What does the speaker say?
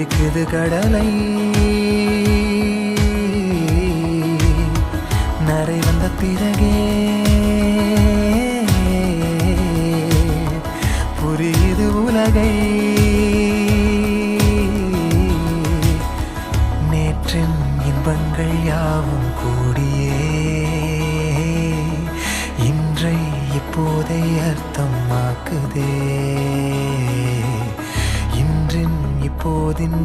பிடிக்குது கடலை நரை வந்த பிறகே புரியுது உலகை நேற்றின் இன்பங்கள் யாவும் கூடியே இன்றை இப்போதை அர்த்தமாக்குதே இன்றின் இப்போதின்